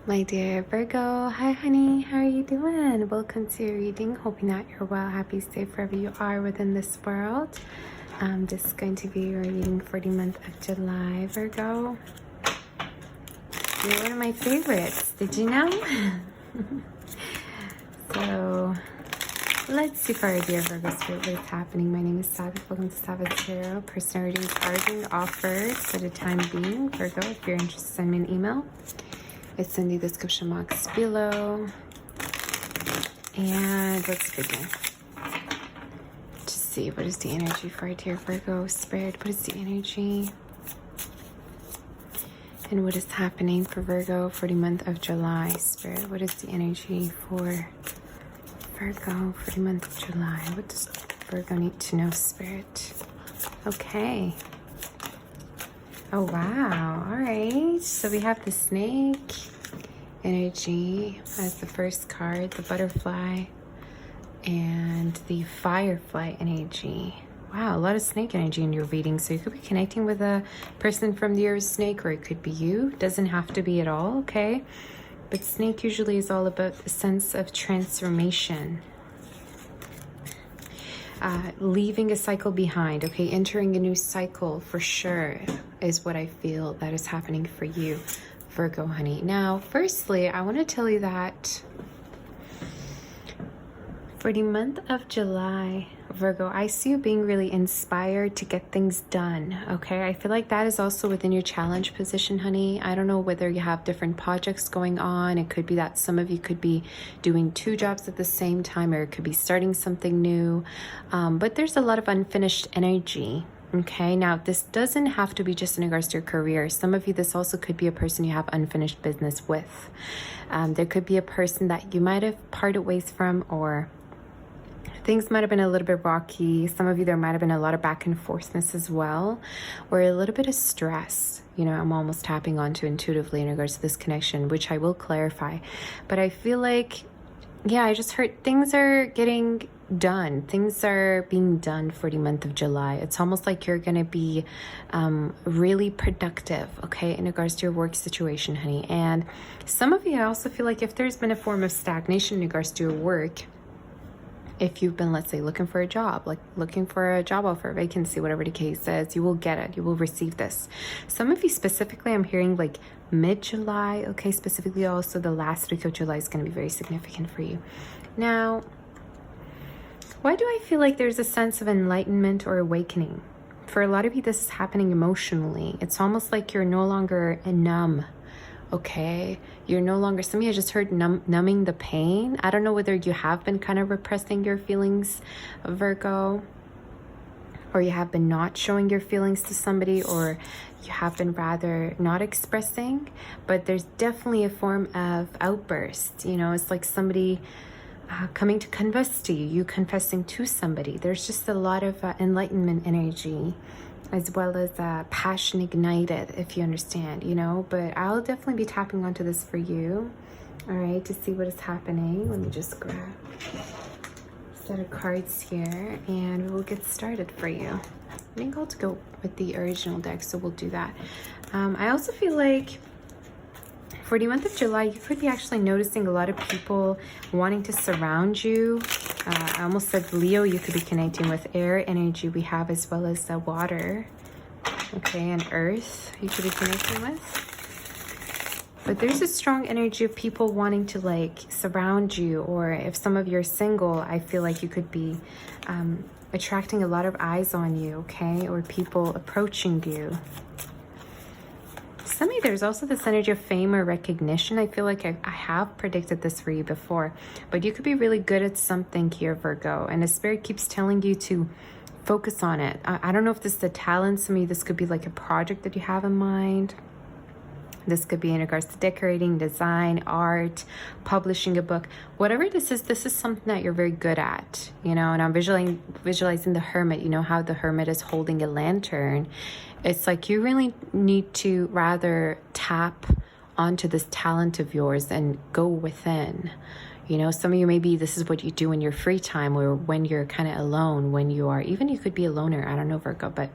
My dear Virgo, hi honey, how are you doing? Welcome to your reading. Hoping that you're well, happy, safe wherever you are within this world. This is going to be your reading for the month of July, Virgo. You're one of my favorites, did you know? So, let's see for our dear Virgo spirit what is happening. My name is Sabbath. Welcome to Sabbath Tarot. Personal readings are being offered for the time being. Virgo, if you're interested, send me an email. It's in the description box below. And let's begin. To see what is the energy for our dear Virgo spirit. What is the energy? And what is happening for Virgo for the month of July, spirit? What is the energy for Virgo for the month of July? What does Virgo need to know, spirit? Okay. Oh, wow. All right. So we have the snake energy as the first card, the butterfly, and the firefly energy. Wow, a lot of snake energy in your reading. So you could be connecting with a person from the earth snake, or it could be you. Doesn't have to be at all, okay? But snake usually is all about a sense of transformation. Leaving a cycle behind, okay? Entering a new cycle for sure is what I feel that is happening for you, Virgo, honey. Now, firstly, I want to tell you that for the month of July, Virgo, I see you being really inspired to get things done, okay? I feel like that is also within your challenge position, honey. I don't know whether you have different projects going on. It could be that some of you could be doing 2 jobs at the same time, or it could be starting something new. But there's a lot of unfinished energy, okay? Now, this doesn't have to be just in regards to your career. Some of you, this also could be a person you have unfinished business with. There could be a person that you might have parted ways from, or things might have been a little bit rocky. Some of you, there might have been a lot of back and forthness as well, or a little bit of stress. You know, I'm almost tapping onto intuitively in regards to this connection, which I will clarify. But I feel like, yeah, I just heard things are getting done. Things are being done for the month of July. It's almost like you're going to be really productive, okay, in regards to your work situation, honey. And some of you, I also feel like if there's been a form of stagnation in regards to your work, if you've been, let's say, looking for a job, like looking for a job offer, vacancy, whatever the case is, you will get it. You will receive this. Some of you specifically, I'm hearing like mid-July, okay, specifically also the last week of July is going to be very significant for you. Now, why do I feel like there's a sense of enlightenment or awakening? For a lot of you, this is happening emotionally. It's almost like you're no longer numb. Okay, you're no longer, some of you I just heard numbing the pain. I don't know whether you have been kind of repressing your feelings, Virgo, or you have been not showing your feelings to somebody, or you have been rather not expressing, but there's definitely a form of outburst. You know, it's like somebody coming to confess to you, you confessing to somebody. There's just a lot of enlightenment energy, as well as passion ignited, if you understand, you know. But I'll definitely be tapping onto this for you, all right, to see what is happening. Let me just grab a set of cards here, and we'll get started for you. I think I'll go with the original deck, so we'll do that. I also feel like for the month of July, you could be actually noticing a lot of people wanting to surround you. I almost said Leo, you could be connecting with air energy we have, as well as water, okay, and earth you could be connecting with. But there's a strong energy of people wanting to like surround you, or if some of you are single, I feel like you could be attracting a lot of eyes on you, okay, or people approaching you. Some of you, there's also this energy of fame or recognition. I feel like I have predicted this for you before, but you could be really good at something here, Virgo, and the spirit keeps telling you to focus on it. I don't know if this is a talent. Some of you, this could be like a project that you have in mind. This could be in regards to decorating, design, art, publishing a book. Whatever this is something that you're very good at, you know. And I'm visualizing the hermit. You know how the hermit is holding a lantern. It's like you really need to rather tap onto this talent of yours and go within. You know, some of you, maybe this is what you do in your free time, or when you're kind of alone, when you are, even you could be a loner. I don't know, Virgo, but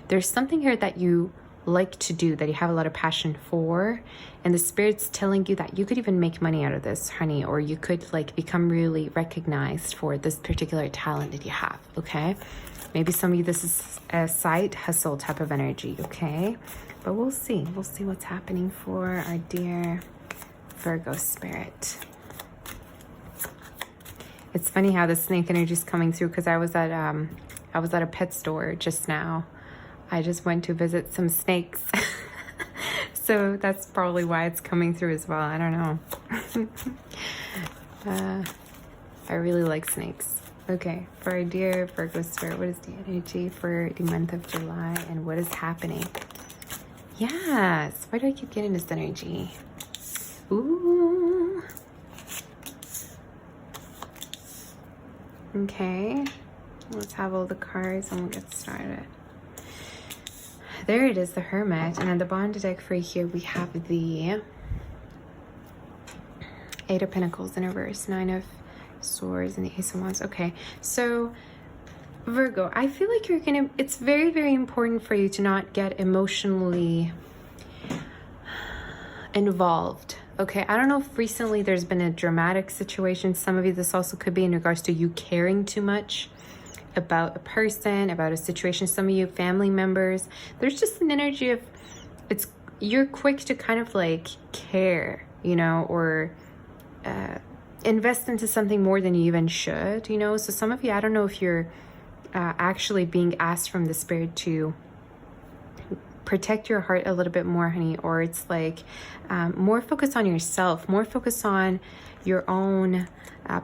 there's something here that you like to do, that you have a lot of passion for, and the spirit's telling you that you could even make money out of this, honey, or you could like become really recognized for this particular talent that you have. Okay, maybe some of you, this is a side hustle type of energy. Okay, but we'll see what's happening for our dear Virgo spirit. It's funny how the snake energy is coming through, because I was at a pet store just now. I just went to visit some snakes. So that's probably why it's coming through as well. I don't know. I really like snakes. Okay, for our dear Virgo spirit, what is the energy for the month of July and what is happening? Yes, why do I keep getting this energy? Ooh. Okay, let's have all the cards and we'll get started. There it is, the Hermit. And on the bottom deck for here, we have the Eight of Pentacles in reverse, Nine of Swords, and the Ace of Wands. Okay, so Virgo, I feel like it's very, very important for you to not get emotionally involved. Okay, I don't know if recently there's been a dramatic situation. Some of you, this also could be in regards to you caring too much about a person, about a situation. Some of you family members, there's just an energy of you're quick to kind of like care, you know, or invest into something more than you even should, you know. So some of you, I don't know if you're actually being asked from the spirit to protect your heart a little bit more, honey, or it's like more focus on yourself, more focus on your own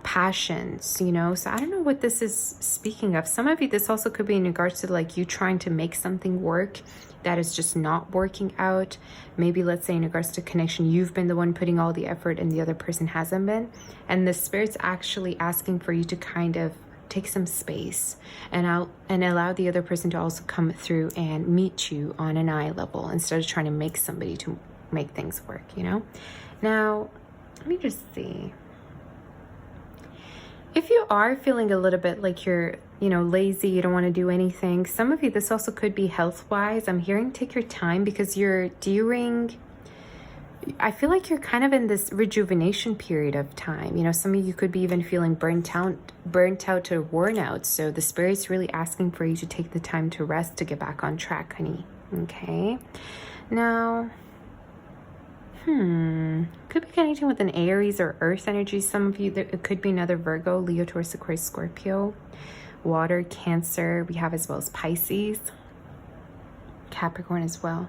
passions, you know. So I don't know what this is speaking of. Some of you, this also could be in regards to like you trying to make something work that is just not working out. Maybe let's say in regards to connection, you've been the one putting all the effort and the other person hasn't been, and the spirit's actually asking for you to kind of take some space and allow the other person to also come through and meet you on an eye level instead of trying to make somebody to make things work, you know. Now let me just see. If you are feeling a little bit like you're, you know, lazy, you don't want to do anything, some of you, this also could be health-wise. I'm hearing take your time because you're during, I feel like you're kind of in this rejuvenation period of time. You know, some of you could be even feeling burnt out or worn out. So the spirit's really asking for you to take the time to rest, to get back on track, honey. Okay. Now, could be connecting with an Aries or Earth energy. Some of you, it could be another Virgo, Leo, Taurus, Aquarius, Scorpio, Water, Cancer. We have as well as Pisces, Capricorn as well.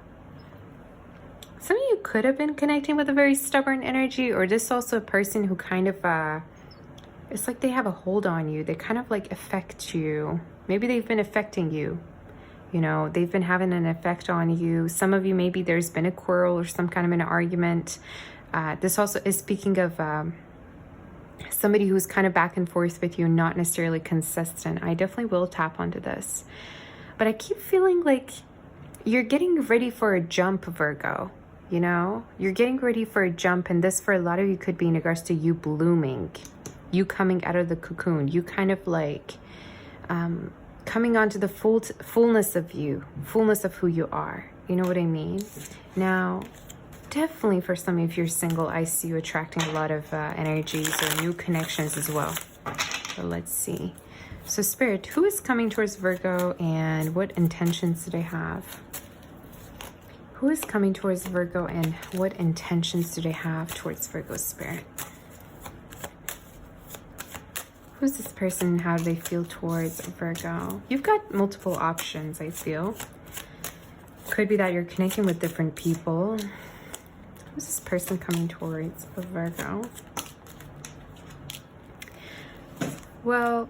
Some of you could have been connecting with a very stubborn energy, or this also a person who kind of, it's like they have a hold on you. They kind of like affect you. Maybe they've been affecting you. You know, they've been having an effect on you. Some of you, maybe there's been a quarrel or some kind of an argument. This also is speaking of somebody who's kind of back and forth with you, not necessarily consistent. I definitely will tap onto this. But I keep feeling like you're getting ready for a jump, Virgo. You know, you're getting ready for a jump. And this for a lot of you could be in regards to you blooming, you coming out of the cocoon, you kind of like coming onto the fullness of you, fullness of who you are. You know what I mean? Now, definitely for some of you, if you're single, I see you attracting a lot of energies or new connections as well. So let's see. So Spirit, who is coming towards Virgo and what intentions do they have? Who is coming towards Virgo and what intentions do they have towards Virgo Spirit? Who's this person? How do they feel towards Virgo? You've got multiple options, I feel. Could be that you're connecting with different people. Who's this person coming towards Virgo? Well,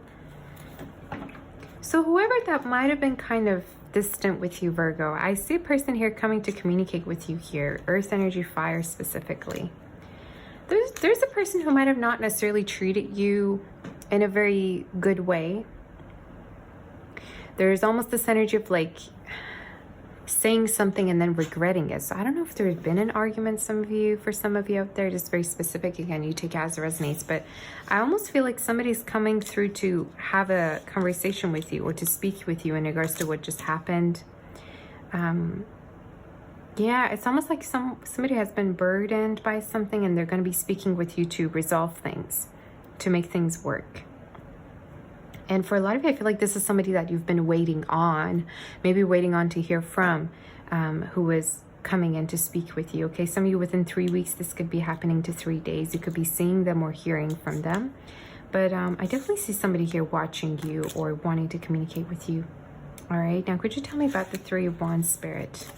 so whoever that might have been kind of distant with you, Virgo, I see a person here coming to communicate with you here. Earth energy, fire specifically. There's a person who might have not necessarily treated you in a very good way. There's almost this energy of like saying something and then regretting it. So I don't know if there's been an argument, for some of you out there, just very specific. Again, you take it as it resonates, but I almost feel like somebody's coming through to have a conversation with you or to speak with you in regards to what just happened. Yeah, it's almost like somebody has been burdened by something and they're going to be speaking with you to resolve things, to make things work. And for a lot of you, I feel like this is somebody that you've been waiting on, maybe waiting on to hear from, who is coming in to speak with you. Okay, some of you within 3 weeks, this could be happening to 3 days. You could be seeing them or hearing from them. But I definitely see somebody here watching you or wanting to communicate with you. All right, now could you tell me about the Three of Wands, Spirit?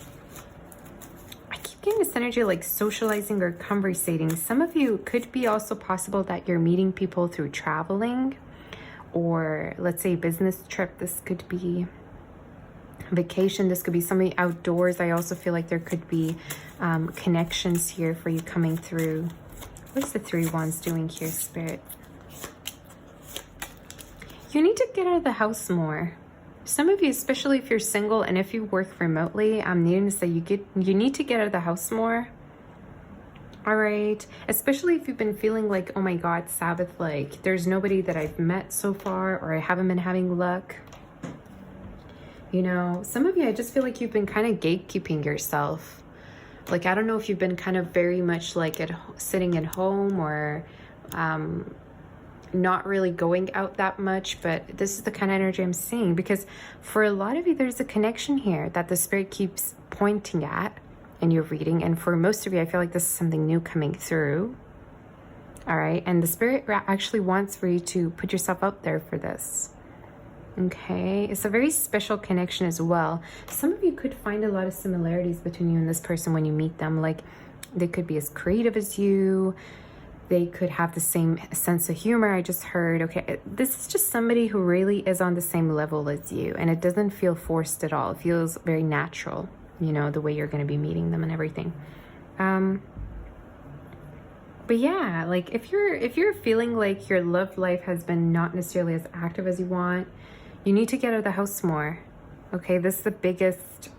I keep getting this energy like socializing or conversating. Some of you could be also possible that you're meeting people through traveling, or let's say business trip. This could be vacation. This could be somebody outdoors. I also feel like there could be connections here for you coming through. What is the Three of Wands doing here, Spirit? You need to get out of the house more. Some of you, especially if you're single and if you work remotely, I'm needing to say you need to get out of the house more. All right, especially if you've been feeling like, oh my God, Sabbath, like there's nobody that I've met so far, or I haven't been having luck. You know, some of you, I just feel like you've been kind of gatekeeping yourself. Like, I don't know if you've been kind of very much like sitting at home or not really going out that much, but this is the kind of energy I'm seeing, because for a lot of you, there's a connection here that the Spirit keeps pointing at in your reading. And for most of you, I feel like this is something new coming through. All right. And the Spirit actually wants for you to put yourself out there for this. Okay. It's a very special connection as well. Some of you could find a lot of similarities between you and this person when you meet them. Like, they could be as creative as you. They could have the same sense of humor. I just heard, okay, this is just somebody who really is on the same level as you. And it doesn't feel forced at all. It feels very natural. You know, the way you're going to be meeting them and everything. But yeah, like if you're feeling like your love life has been not necessarily as active as you want, you need to get out of the house more. Okay, this is the biggest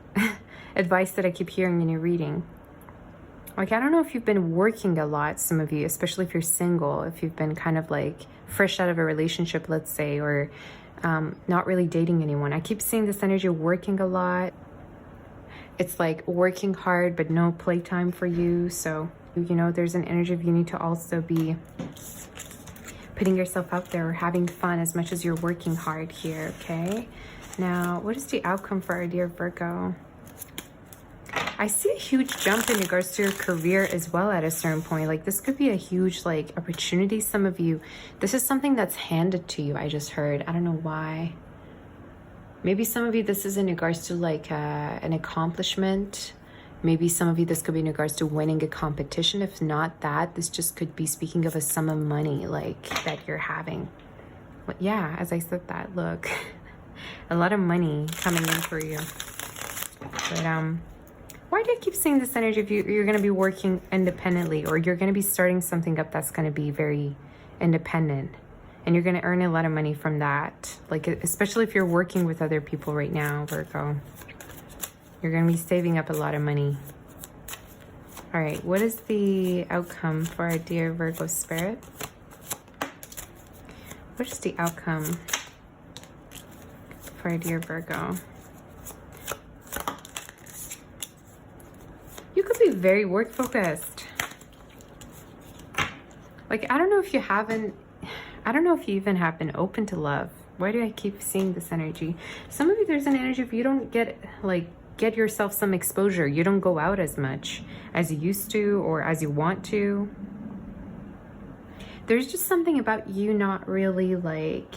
advice that I keep hearing in your reading. Like, I don't know if you've been working a lot, some of you, especially if you're single, if you've been kind of like fresh out of a relationship, let's say, or not really dating anyone. I keep seeing this energy working a lot. It's like working hard, but no playtime for you. So, you know, there's an energy of you need to also be putting yourself out there or having fun as much as you're working hard here, okay? Now, what is the outcome for our dear Virgo? I see a huge jump in regards to your career as well at a certain point. Like, this could be a huge, like, opportunity. Some of you, this is something that's handed to you, I just heard. I don't know why. Maybe some of you, this is in regards to like an accomplishment. Maybe some of you, this could be in regards to winning a competition. If not that, this just could be speaking of a sum of money like that you're having. But yeah, as I said that, look, a lot of money coming in for you. But why do I keep seeing this energy? If you're going to be working independently, or you're going to be starting something up that's going to be very independent. And you're going to earn a lot of money from that. Like, especially if you're working with other people right now, Virgo. You're going to be saving up a lot of money. All right. What is the outcome for our dear Virgo spirit? What is the outcome for our dear Virgo? You could be very work focused. Like, I don't know if you even have been open to love. Why do I keep seeing this energy? Some of you, there's an energy if you don't get yourself some exposure. You don't go out as much as you used to or as you want to. There's just something about you not really like...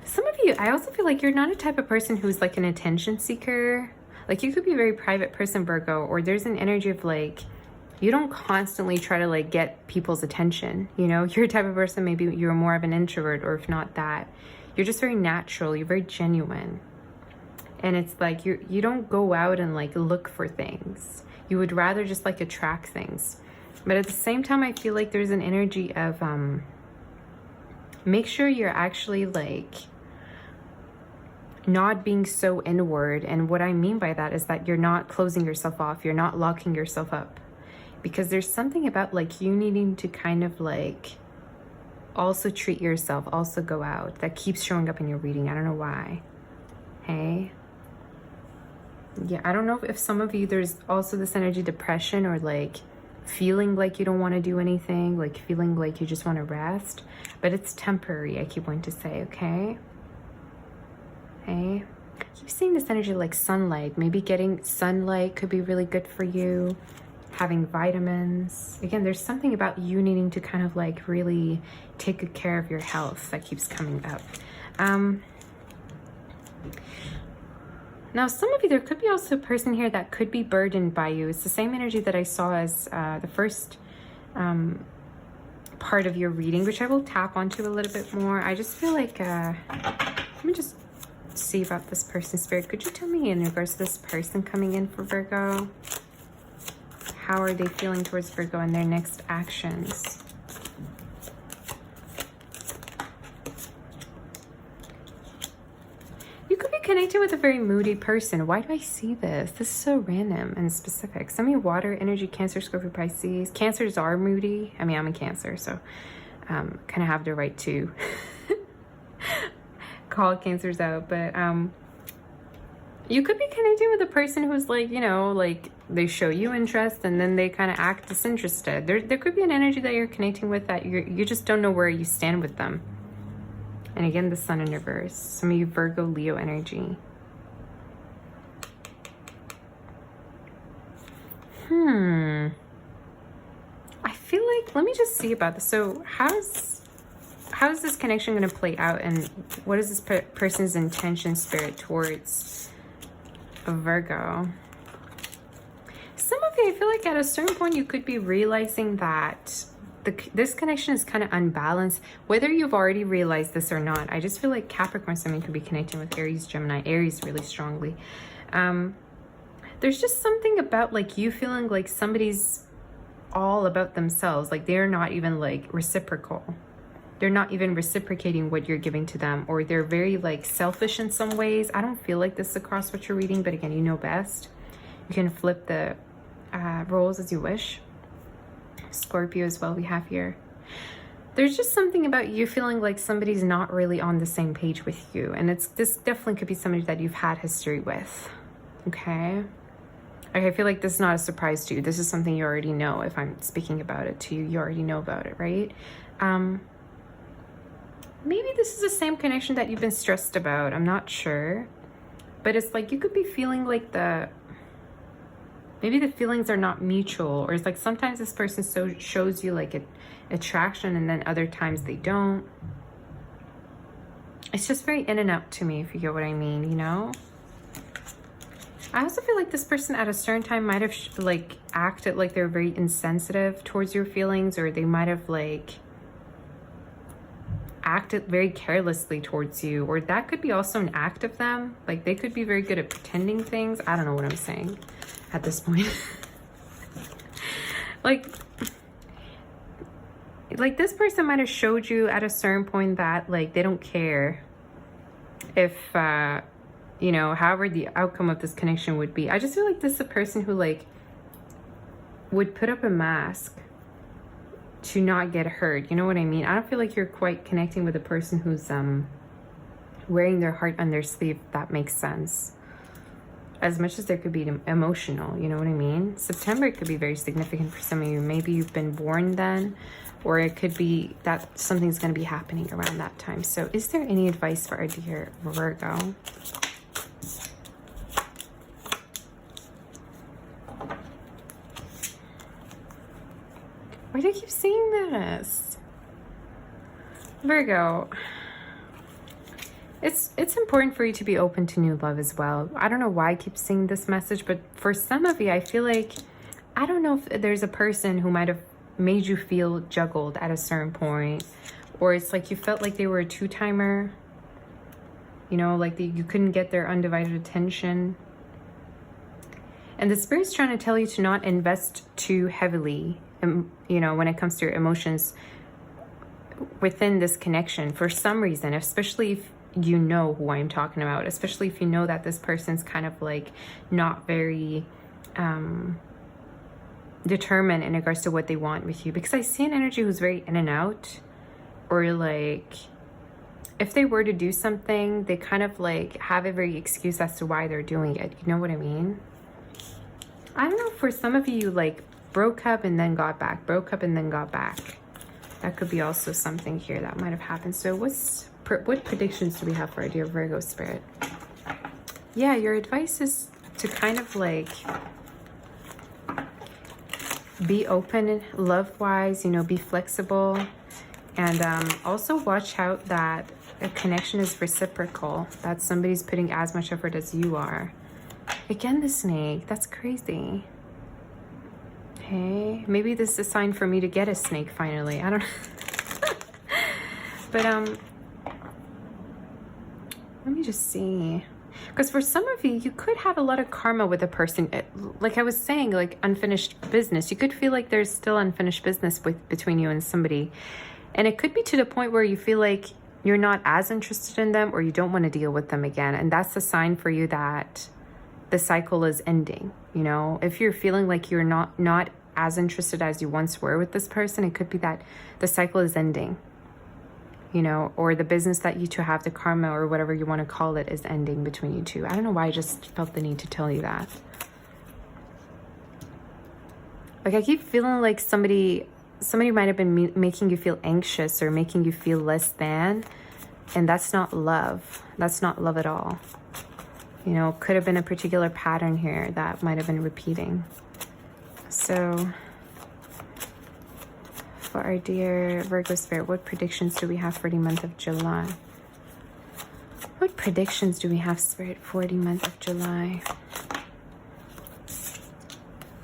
Some of you, I also feel like you're not a type of person who's like an attention seeker. Like, you could be a very private person, Virgo, or there's an energy of like, you don't constantly try to like get people's attention. You know, you're a type of person, maybe you're more of an introvert, or if not that, you're just very natural. You're very genuine. And it's like, you don't go out and like look for things. You would rather just like attract things. But at the same time, I feel like there's an energy of, make sure you're actually like not being so inward. And what I mean by that is that you're not closing yourself off. You're not locking yourself up. Because there's something about like you needing to kind of like also treat yourself, also go out, that keeps showing up in your reading. I don't know why. Hey. Yeah, I don't know if some of you, there's also this energy depression, or like feeling like you don't want to do anything, like feeling like you just want to rest, but it's temporary, I keep wanting to say, okay? Okay. I keep seeing this energy like sunlight. Maybe getting sunlight could be really good for you. Having vitamins. Again, there's something about you needing to kind of like really take good care of your health that keeps coming up. Now, some of you, there could be also a person here that could be burdened by you. It's the same energy that I saw as the first part of your reading, which I will tap onto a little bit more. I just feel like, let me just see about this person, Spirit. Could you tell me in regards to this person coming in for Virgo? How are they feeling towards Virgo and their next actions? You could be connected with a very moody person. Why do I see this? This is so random and specific. Some of you water energy, Cancer, Scorpio, Pisces. Cancers are moody. I mean, I'm a Cancer, so kind of have the right to call Cancers out. But you could be connecting with a person who's like, you know, like they show you interest and then they kind of act disinterested. There could be an energy that you're connecting with that you just don't know where you stand with them. And again, the Sun in reverse. Some of you Virgo, Leo energy. I feel like, let me just see about this. So how is this connection going to play out, and what is this person's intention, Spirit, towards a Virgo? Some of you, I feel like at a certain point you could be realizing that this connection is kind of unbalanced, whether you've already realized this or not. I just feel like Capricorn, something could be connecting with Aries, Gemini, Aries really strongly. There's just something about like you feeling like somebody's all about themselves, like they're not even like reciprocal. They're not even reciprocating what you're giving to them, or they're very like selfish in some ways. I don't feel like this across what you're reading, but again, you know best. You can flip the roles as you wish. Scorpio as well we have here. There's just something about you feeling like somebody's not really on the same page with you, and this definitely could be somebody that you've had history with. Okay, I feel like this is not a surprise to you. This is something you already know. If I'm speaking about it to you, you already know about it, right? Maybe this is the same connection that you've been stressed about. I'm not sure, but it's like you could be feeling like maybe the feelings are not mutual, or it's like sometimes this person shows you like attraction and then other times they don't. It's just very in and out to me, if you get what I mean, you know? I also feel like this person at a certain time might have like acted like they're very insensitive towards your feelings, or they might have like acted very carelessly towards you, or that could be also an act of them. Like they could be very good at pretending things. I don't know what I'm saying at this point. like this person might have showed you at a certain point that like they don't care if you know, however the outcome of this connection would be. I just feel like this is a person who like would put up a mask to not get hurt. You know what I mean? I don't feel like you're quite connecting with a person who's wearing their heart on their sleeve, if that makes sense. As much as there could be emotional, you know what I mean? September could be very significant for some of you. Maybe you've been born then, or it could be that something's going to be happening around that time. So is there any advice for our dear Virgo? Why do I keep seeing this? Virgo, it's important for you to be open to new love as well. I don't know why I keep seeing this message, but for some of you, I feel like, I don't know if there's a person who might have made you feel juggled at a certain point, or it's like you felt like they were a two-timer, you know, like you couldn't get their undivided attention. And the Spirit's trying to tell you to not invest too heavily, you know, when it comes to your emotions within this connection for some reason, especially if you know who I'm talking about, especially if you know that this person's kind of like not very determined in regards to what they want with you. Because I see an energy who's very in and out, or like if they were to do something, they kind of like have every excuse as to why they're doing it. You know what I mean? I don't know, for some of you, like broke up and then got back, broke up and then got back. That could be also something here that might have happened. So what predictions do we have for our dear Virgo spirit? Yeah, your advice is to kind of like be open love-wise, you know, be flexible. And also watch out that a connection is reciprocal, that somebody's putting as much effort as you are. Again, the snake, that's crazy. Okay, maybe this is a sign for me to get a snake finally. I don't know. But let me just see. Because for some of you, you could have a lot of karma with a person. Like I was saying, like unfinished business. You could feel like there's still unfinished business between you and somebody. And it could be to the point where you feel like you're not as interested in them or you don't want to deal with them again. And that's a sign for you that the cycle is ending. You know, if you're feeling like you're not as interested as you once were with this person, it could be that the cycle is ending. You know, or the business that you two have, the karma or whatever you want to call it, is ending between you two. I don't know why I just felt the need to tell you that. Like I keep feeling like somebody might have been making you feel anxious or making you feel less than, and that's not love. That's not love at all. You know, could have been a particular pattern here that might have been repeating. So for our dear Virgo spirit, what predictions do we have for the month of July? What predictions do we have, spirit, for the month of July?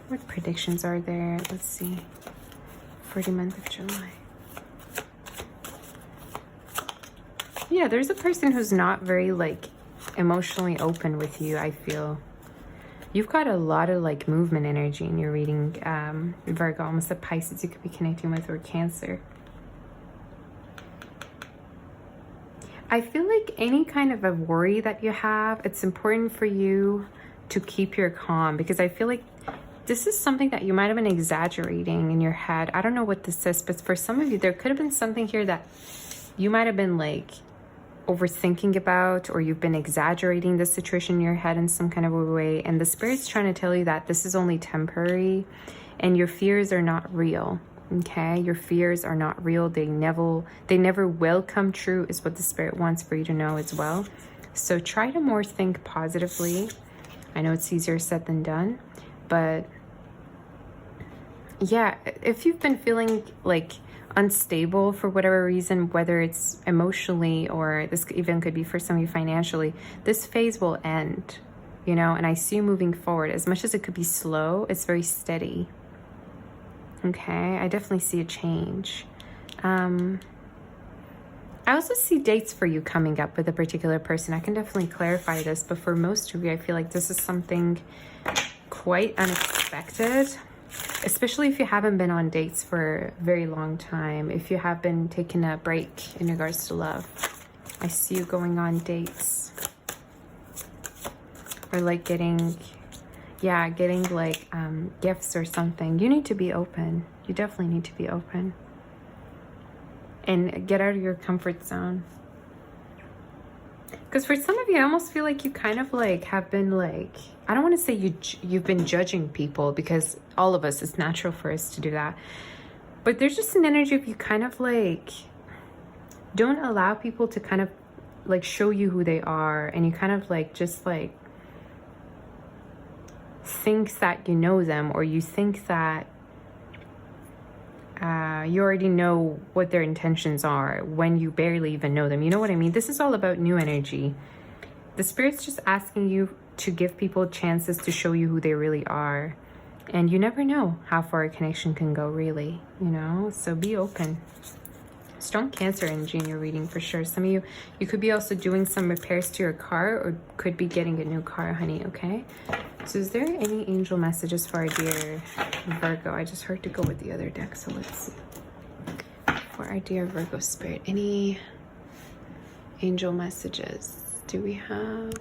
What predictions are there? Let's see. For the month of July. Yeah, there's a person who's not very like emotionally open with you, I feel. You've got a lot of like movement energy in your reading, Virgo, almost a Pisces you could be connecting with, or Cancer. I feel like any kind of a worry that you have, it's important for you to keep your calm, because I feel like this is something that you might have been exaggerating in your head. I don't know what this is, but for some of you, there could have been something here that you might have been like overthinking about, or you've been exaggerating the situation in your head in some kind of a way. And the spirit's trying to tell you that this is only temporary and your fears are not real. Okay, your fears are not real. They never will come true, is what the spirit wants for you to know as well. So try to more think positively. I know it's easier said than done. But yeah, if you've been feeling like unstable for whatever reason, whether it's emotionally or this even could be for some of you financially, this phase will end, you know, and I see you moving forward. As much as it could be slow, it's very steady. Okay, I definitely see a change. I also see dates for you coming up with a particular person. I can definitely clarify this, but for most of you, I feel like this is something quite unexpected, especially if you haven't been on dates for a very long time, if you have been taking a break in regards to love. I see you going on dates, or like getting like gifts or something. You need to be open. You definitely need to be open and get out of your comfort zone. Because for some of you, I almost feel like you kind of like have been like, I don't want to say you've been judging people, because all of us, it's natural for us to do that. But there's just an energy of you kind of like don't allow people to kind of like show you who they are, and you kind of like just like think that you know them, or you think that you already know what their intentions are when you barely even know them. You know what I mean? This is all about new energy. The spirit's just asking you to give people chances to show you who they really are. And you never know how far a connection can go, really, you know? So be open. Strong Cancer energy in your reading for sure. Some of you could be also doing some repairs to your car, or could be getting a new car, honey, okay? So is there any angel messages for our dear Virgo? I just heard to go with the other deck, so let's see. For our dear Virgo spirit, any angel messages do we have?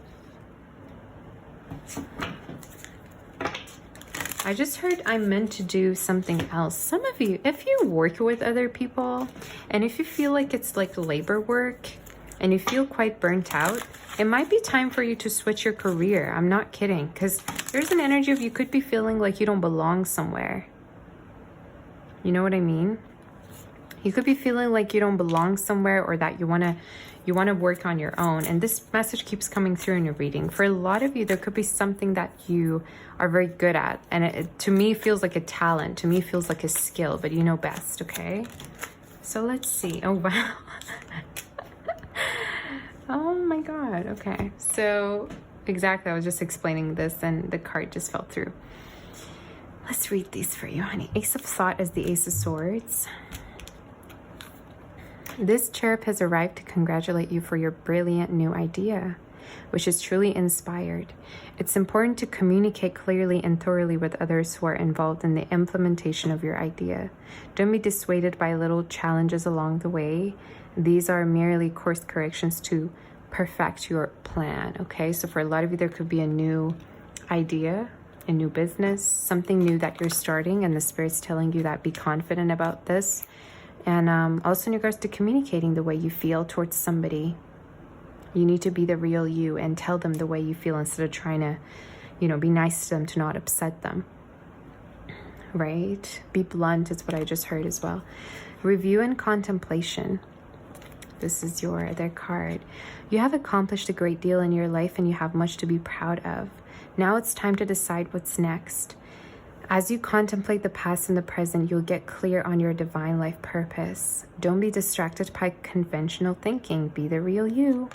I just heard I'm meant to do something else. Some of you, if you work with other people, and if you feel like it's like labor work, and you feel quite burnt out, it might be time for you to switch your career. I'm not kidding, because there's an energy of you could be feeling like you don't belong somewhere. You know what I mean? You could be feeling like you don't belong somewhere, or that you want to work on your own. And this message keeps coming through in your reading. For a lot of you, there could be something that you are very good at, and it to me feels like a talent, to me feels like a skill, but you know best. Okay, so let's see. Oh wow. Oh my god. Okay, so exactly, I was just explaining this and the card just fell through. Let's read these for you, honey. Ace of Thought is the Ace of Swords. This cherub has arrived to congratulate you for your brilliant new idea, which is truly inspired. It's important to communicate clearly and thoroughly with others who are involved in the implementation of your idea. Don't be dissuaded by little challenges along the way. These are merely course corrections to perfect your plan, okay? So for a lot of you, there could be a new idea, a new business, something new that you're starting, and the Spirit's telling you that be confident about this. And also in regards to communicating the way you feel towards somebody, you need to be the real you and tell them the way you feel instead of trying to, you know, be nice to them to not upset them, right? Be blunt is what I just heard as well. Review and contemplation. This is your other card. You have accomplished a great deal in your life and you have much to be proud of. Now it's time to decide what's next. As you contemplate the past and the present, you'll get clear on your divine life purpose. Don't be distracted by conventional thinking. Be the real you.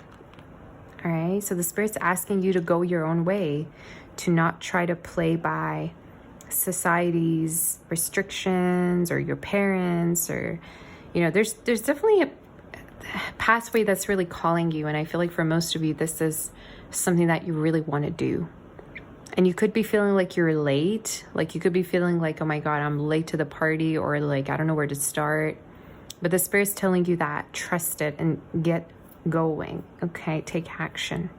All right, so the Spirit's asking you to go your own way, to not try to play by society's restrictions or your parents, or, you know, there's definitely a pathway that's really calling you. And I feel like for most of you, this is something that you really want to do. And you could be feeling like you're late. Like you could be feeling like, oh my God, I'm late to the party, or like, I don't know where to start. But the Spirit's telling you that trust it and get going. Okay, take action.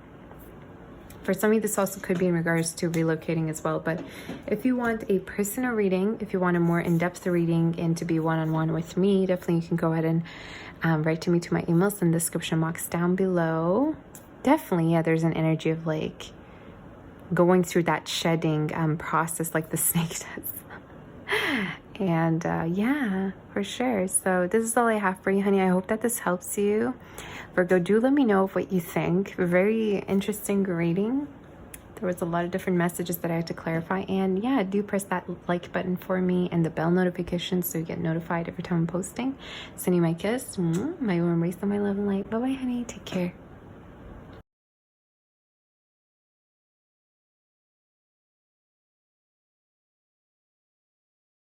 For some of you, this also could be in regards to relocating as well. But if you want a personal reading, if you want a more in-depth reading and to be one-on-one with me, definitely you can go ahead and write to me to my emails in the description box down below. Definitely, yeah, there's an energy of like going through that shedding process like the snake does. And yeah, for sure. So this is all I have for you, honey. I hope that this helps you. Virgo, do let me know what you think. Very interesting reading. There was a lot of different messages that I had to clarify. And yeah, do press that like button for me and the bell notification so you get notified every time I'm posting. Sending you my kiss, my warm embrace, and my love and light. Bye-bye, honey. Take care.